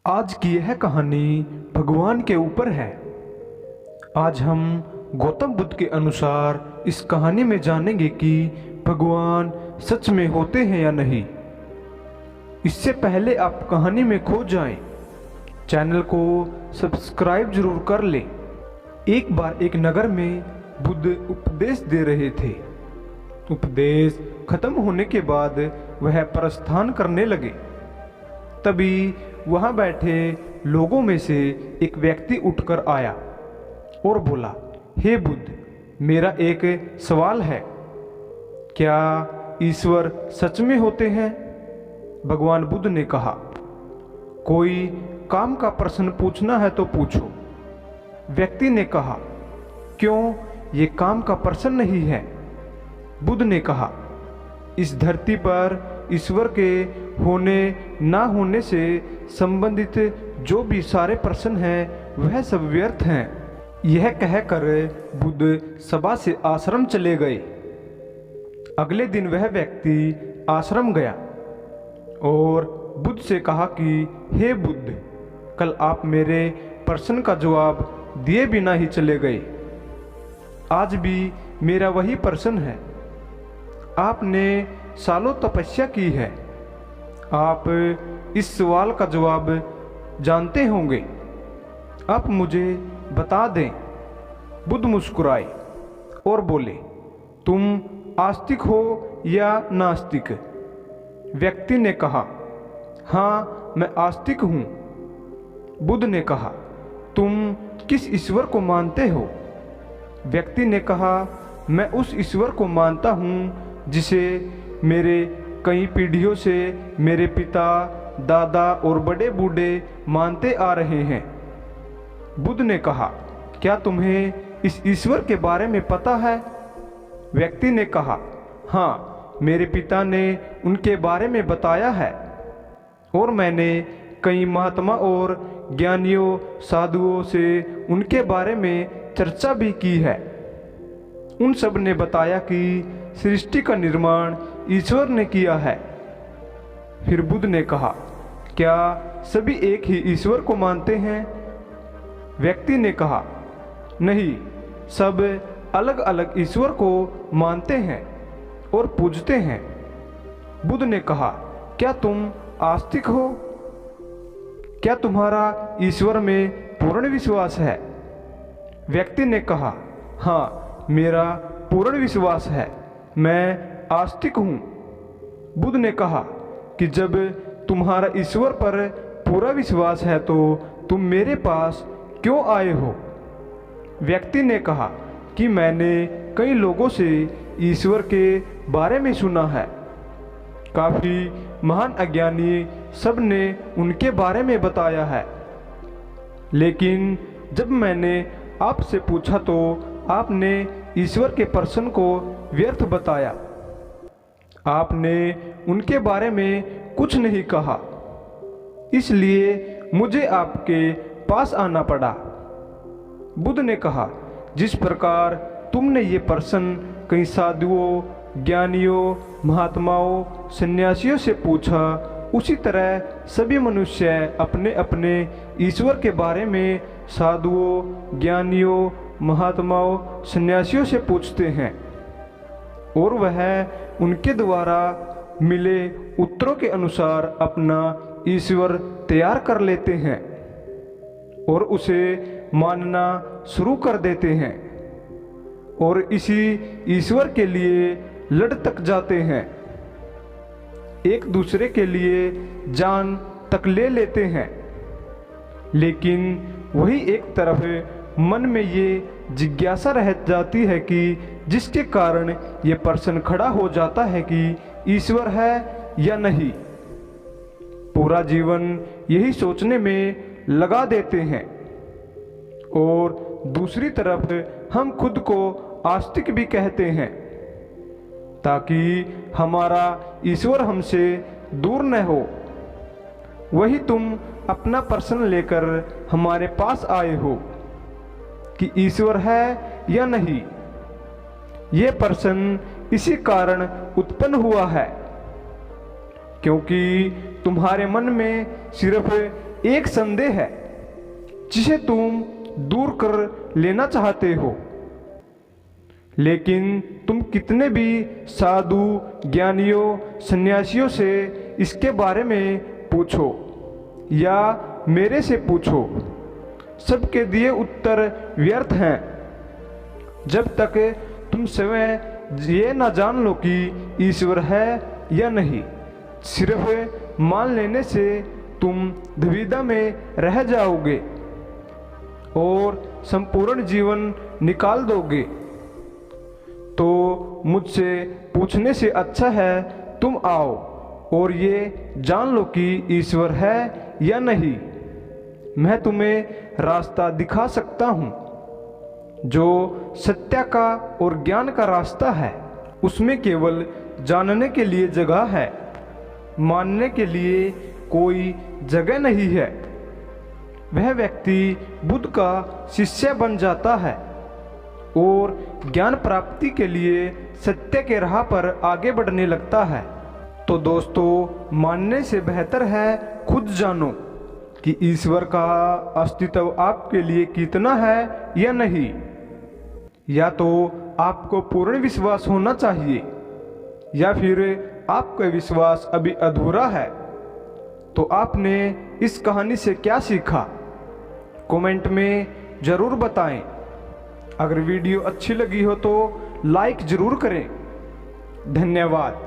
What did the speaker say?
आज की यह कहानी भगवान के ऊपर है। आज हम गौतम बुद्ध के अनुसार इस कहानी में जानेंगे कि भगवान सच में होते हैं या नहीं। इससे पहले आप कहानी में खो जाएं, चैनल को सब्सक्राइब जरूर कर लें। एक बार एक नगर में बुद्ध उपदेश दे रहे थे। उपदेश खत्म होने के बाद वह प्रस्थान करने लगे। तभी वहां बैठे लोगों में से एक व्यक्ति उठकर आया और बोला, हे बुद्ध, मेरा एक सवाल है। क्या ईश्वर सच में होते हैं? भगवान बुद्ध ने कहा, कोई काम का प्रश्न पूछना है तो पूछो। व्यक्ति ने कहा, क्यों, ये काम का प्रश्न नहीं है। बुद्ध ने कहा, इस धरती पर ईश्वर के होने ना होने से संबंधित जो भी सारे प्रश्न हैं वह सब व्यर्थ हैं। यह कहकर बुद्ध सभा से आश्रम चले गए। अगले दिन वह व्यक्ति आश्रम गया और बुद्ध से कहा कि हे बुद्ध, कल आप मेरे प्रश्न का जवाब दिए बिना ही चले गए। आज भी मेरा वही प्रश्न है। आपने सालों तपस्या की है, आप इस सवाल का जवाब जानते होंगे, आप मुझे बता दें। बुद्ध मुस्कुराए और बोले, तुम आस्तिक हो या नास्तिक? व्यक्ति ने कहा, हाँ, मैं आस्तिक हूँ। बुद्ध ने कहा, तुम किस ईश्वर को मानते हो? व्यक्ति ने कहा, मैं उस ईश्वर को मानता हूँ जिसे मेरे कई पीढ़ियों से मेरे पिता, दादा और बड़े बूढ़े मानते आ रहे हैं। बुद्ध ने कहा, क्या तुम्हें इस ईश्वर के बारे में पता है? व्यक्ति ने कहा, हाँ, मेरे पिता ने उनके बारे में बताया है और मैंने कई महात्मा और ज्ञानियों साधुओं से उनके बारे में चर्चा भी की है। उन सब ने बताया कि सृष्टि का निर्माण ईश्वर ने किया है। फिर बुद्ध ने कहा, क्या सभी एक ही ईश्वर को मानते हैं? व्यक्ति ने कहा, नहीं, सब अलग अलग ईश्वर को मानते हैं और पूजते हैं। बुद्ध ने कहा, क्या तुम आस्तिक हो? क्या तुम्हारा ईश्वर में पूर्ण विश्वास है? व्यक्ति ने कहा, हाँ, मेरा पूर्ण विश्वास है, मैं आस्तिक हूँ। बुद्ध ने कहा कि जब तुम्हारा ईश्वर पर पूरा विश्वास है तो तुम मेरे पास क्यों आए हो? व्यक्ति ने कहा कि मैंने कई लोगों से ईश्वर के बारे में सुना है। काफी महान अज्ञानी सब ने उनके बारे में बताया है, लेकिन जब मैंने आपसे पूछा तो आपने ईश्वर के प्रश्न को व्यर्थ बताया। आपने उनके बारे में कुछ नहीं कहा, इसलिए मुझे आपके पास आना पड़ा। बुद्ध ने कहा, जिस प्रकार तुमने ये प्रश्न कई साधुओं, ज्ञानियों, महात्माओं, सन्यासियों से पूछा, उसी तरह सभी मनुष्य अपने अपने ईश्वर के बारे में साधुओं, ज्ञानियों, महात्माओं, सन्यासियों से पूछते हैं और वह उनके द्वारा मिले उत्तरों के अनुसार अपना ईश्वर तैयार कर लेते हैं और उसे मानना शुरू कर देते हैं और इसी ईश्वर के लिए लड़ तक जाते हैं, एक दूसरे के लिए जान तक ले लेते हैं। लेकिन वही एक तरफ मन में ये जिज्ञासा रह जाती है कि जिसके कारण ये प्रश्न खड़ा हो जाता है कि ईश्वर है या नहीं। पूरा जीवन यही सोचने में लगा देते हैं और दूसरी तरफ हम खुद को आस्तिक भी कहते हैं ताकि हमारा ईश्वर हमसे दूर न हो। वही तुम अपना प्रश्न लेकर हमारे पास आए हो कि ईश्वर है या नहीं। ये प्रश्न इसी कारण उत्पन्न हुआ है क्योंकि तुम्हारे मन में सिर्फ एक संदेह है जिसे तुम दूर कर लेना चाहते हो, लेकिन तुम कितने भी साधु, ज्ञानियों, सन्यासियों से इसके बारे में पूछो या मेरे से पूछो, सबके दिए उत्तर व्यर्थ हैं जब तक तुम स्वयं ये ना जान लो कि ईश्वर है या नहीं। सिर्फ मान लेने से तुम दुविधा में रह जाओगे और संपूर्ण जीवन निकाल दोगे। तो मुझसे पूछने से अच्छा है तुम आओ और ये जान लो कि ईश्वर है या नहीं। मैं तुम्हें रास्ता दिखा सकता हूँ। जो सत्य का और ज्ञान का रास्ता है उसमें केवल जानने के लिए जगह है, मानने के लिए कोई जगह नहीं है। वह व्यक्ति बुद्ध का शिष्य बन जाता है और ज्ञान प्राप्ति के लिए सत्य के राह पर आगे बढ़ने लगता है। तो दोस्तों, मानने से बेहतर है खुद जानो कि ईश्वर का अस्तित्व आपके लिए कितना है या नहीं। या तो आपको पूर्ण विश्वास होना चाहिए या फिर आपका विश्वास अभी अधूरा है। तो आपने इस कहानी से क्या सीखा, कमेंट में ज़रूर बताएं। अगर वीडियो अच्छी लगी हो तो लाइक ज़रूर करें। धन्यवाद।